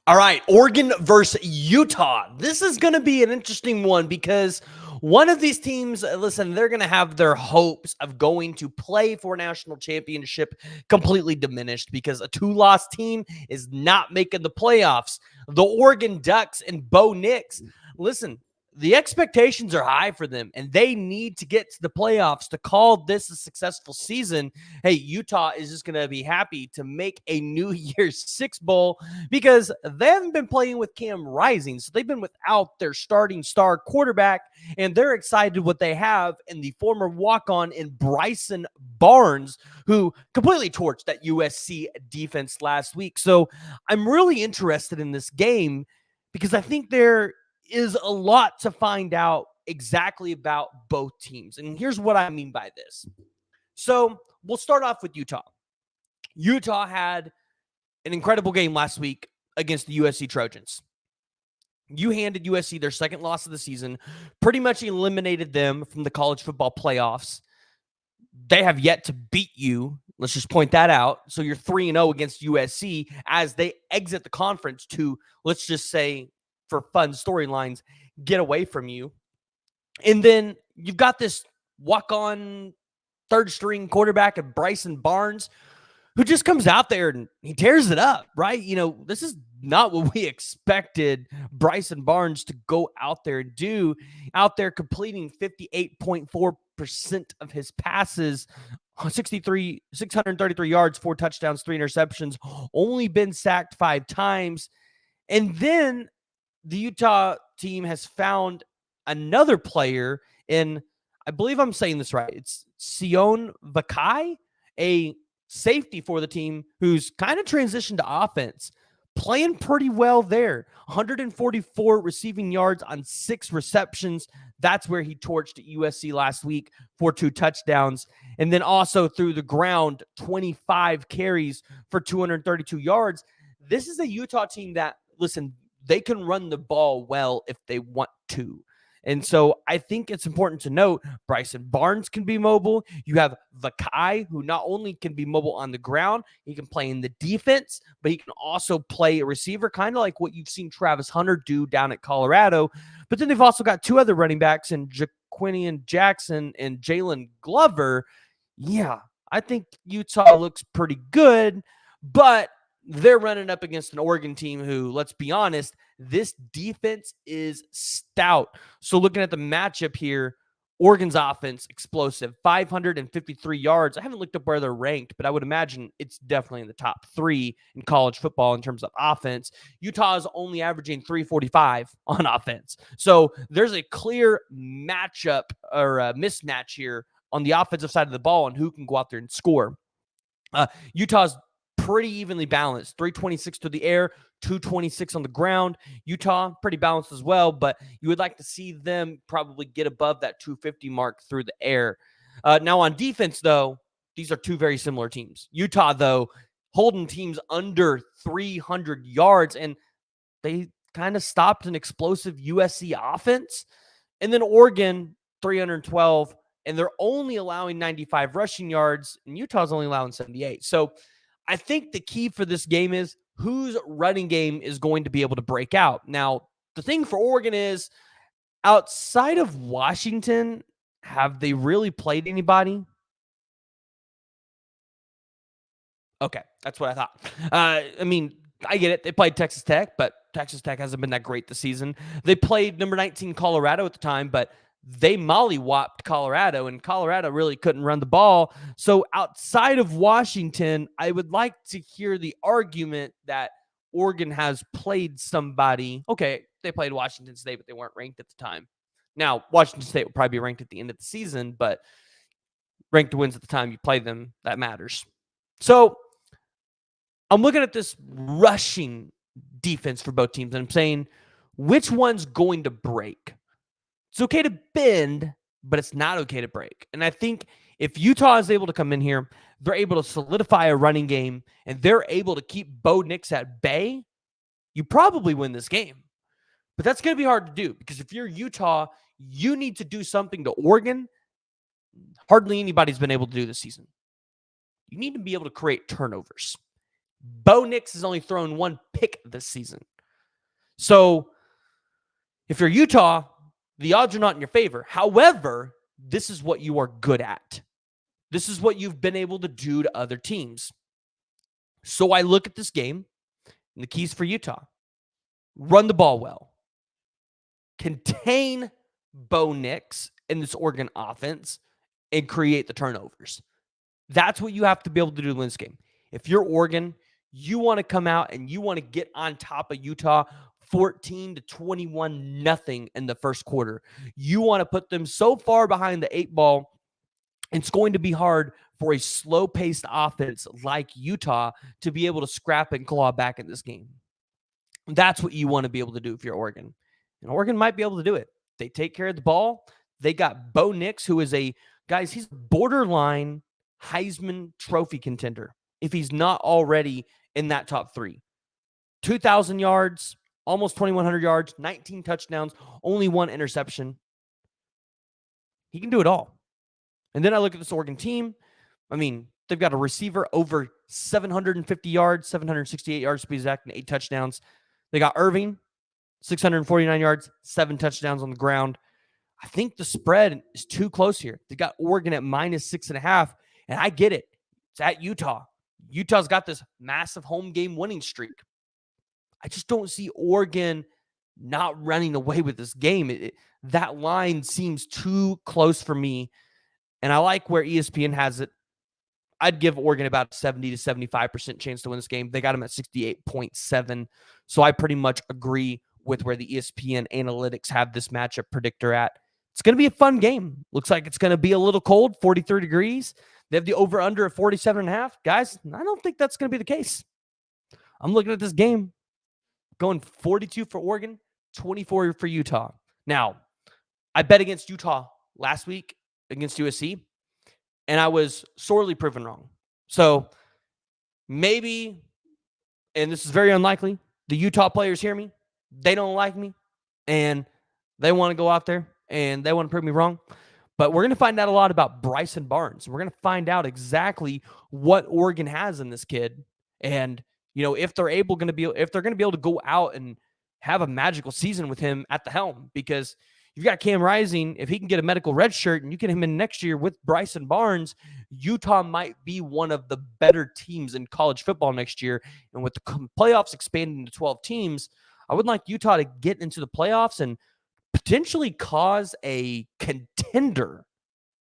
All right, Oregon versus Utah. This is going to be an interesting one because one of these teams, listen, they're going to have their hopes of going to play for a national championship completely diminished because a two-loss team is not making the playoffs. The Oregon Ducks and Bo Nix, listen, the expectations are high for them, and they need to get to the playoffs to call this a successful season. Hey, Utah is just going to be happy to make a New Year's Six Bowl because they haven't been playing with Cam Rising. So they've been without their starting star quarterback, and they're excited what they have in the former walk-on in Bryson Barnes, who completely torched that USC defense last week. So I'm really interested in this game because I think there is a lot to find out exactly about both teams. And here's what I mean by this. So we'll start off with Utah. Utah had an incredible game last week against the USC Trojans. You handed USC their second loss of the season, pretty much eliminated them from the college football playoffs. They have yet to beat you. Let's just point that out. So you're 3-0 against USC as they exit the conference to, let's just say, for fun storylines, get away from you. And then you've got this walk-on third-string quarterback of Bryson Barnes, who just comes out there and he tears it up, right? You know, this is not what we expected Bryson Barnes to go out there and do. Out there completing 58.4% of his passes, 633 yards, 4 touchdowns, 3 interceptions, only been sacked 5 times. And then the Utah team has found another player in, I believe I'm saying this right, it's Sion Vakai, a safety for the team who's kind of transitioned to offense, playing pretty well there. 144 receiving yards on 6 receptions. That's where he torched at USC last week for 2 touchdowns. And then also through the ground, 25 carries for 232 yards. This is a Utah team that, listen, they can run the ball well if they want to. And so I think it's important to note Bryson Barnes can be mobile. You have Vakai, who not only can be mobile on the ground, he can play in the defense, but he can also play a receiver, kind of like what you've seen Travis Hunter do down at Colorado. But then they've also got 2 other running backs in Jaquinian Jackson and Jalen Glover. Yeah, I think Utah looks pretty good, but they're running up against an Oregon team who, let's be honest, this defense is stout. So looking at the matchup here, Oregon's offense, explosive, 553 yards. I haven't looked up where they're ranked, but I would imagine it's definitely in the top 3 in college football in terms of offense. Utah is only averaging 345 on offense. So there's a clear matchup or a mismatch here on the offensive side of the ball and who can go out there and score. Utah's pretty evenly balanced, 326 through the air, 226 on the ground. Utah, pretty balanced as well, but you would like to see them probably get above that 250 mark through the air. Now on defense, though, these are 2 very similar teams. Utah, though, holding teams under 300 yards, and they kind of stopped an explosive USC offense. And then Oregon, 312, and they're only allowing 95 rushing yards, and Utah's only allowing 78. So I think the key for this game is whose running game is going to be able to break out. Now, the thing for Oregon is, outside of Washington, have they really played anybody? Okay, that's what I thought. I mean, I get it. They played Texas Tech, but Texas Tech hasn't been that great this season. They played number 19 Colorado at the time, but they mollywopped Colorado, and Colorado really couldn't run the ball. So outside of Washington, I would like to hear the argument that Oregon has played somebody. Okay, they played Washington State, but they weren't ranked at the time. Now, Washington State will probably be ranked at the end of the season, but ranked wins at the time you play them, that matters. So I'm looking at this rushing defense for both teams, and I'm saying, which one's going to break? It's okay to bend, but it's not okay to break. And I think if Utah is able to come in here, they're able to solidify a running game, and they're able to keep Bo Nix at bay, you probably win this game. But that's going to be hard to do because if you're Utah, you need to do something to Oregon hardly anybody's been able to do this season. You need to be able to create turnovers. Bo Nix has only thrown 1 pick this season. So if you're Utah, the odds are not in your favor. However, this is what you are good at. This is what you've been able to do to other teams. So I look at this game, and the keys for Utah: run the ball well, contain Bo Nix in this Oregon offense, and create the turnovers. That's what you have to be able to do to win this game. If you're Oregon, you want to come out and you want to get on top of Utah 14-21 nothing in the first quarter. You want to put them so far behind the 8 ball. It's going to be hard for a slow-paced offense like Utah to be able to scrap and claw back in this game. That's what you want to be able to do if you're Oregon. And Oregon might be able to do it. They take care of the ball. They got Bo Nix, who is he's borderline Heisman Trophy contender, if he's not already in that top 3. 2,000 yards, almost 2,100 yards, 19 touchdowns, only 1 interception. He can do it all. And then I look at this Oregon team. I mean, they've got a receiver over 750 yards, 768 yards to be exact, and 8 touchdowns. They got Irving, 649 yards, 7 touchdowns on the ground. I think the spread is too close here. They got Oregon at -6.5, and I get it. It's at Utah. Utah's got this massive home game winning streak. I just don't see Oregon not running away with this game. That line seems too close for me, and I like where ESPN has it. I'd give Oregon about a 70 to 75% chance to win this game. They got them at 68.7, so I pretty much agree with where the ESPN analytics have this matchup predictor at. It's going to be a fun game. Looks like it's going to be a little cold, 43 degrees. They have the over-under at 47.5. Guys, I don't think that's going to be the case. I'm looking at this game, going 42 for Oregon, 24 for Utah. Now, I bet against Utah last week against USC, and I was sorely proven wrong. So maybe, and this is very unlikely, the Utah players hear me. They don't like me, and they want to go out there, and they want to prove me wrong. But we're going to find out a lot about Bryson Barnes. We're going to find out exactly what Oregon has in this kid. And, if they're going to be able to go out and have a magical season with him at the helm, because you've got Cam Rising. If he can get a medical red shirt and you get him in next year with Bryson Barnes, Utah might be one of the better teams in college football next year. And with the playoffs expanding to 12 teams, I would like Utah to get into the playoffs and potentially cause a contender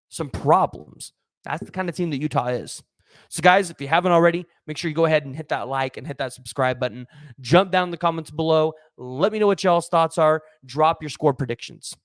some problems. That's the kind of team that Utah is. So, guys, if you haven't already, make sure you go ahead and hit that like and hit that subscribe button. Jump down in the comments below. Let me know what y'all's thoughts are. Drop your score predictions.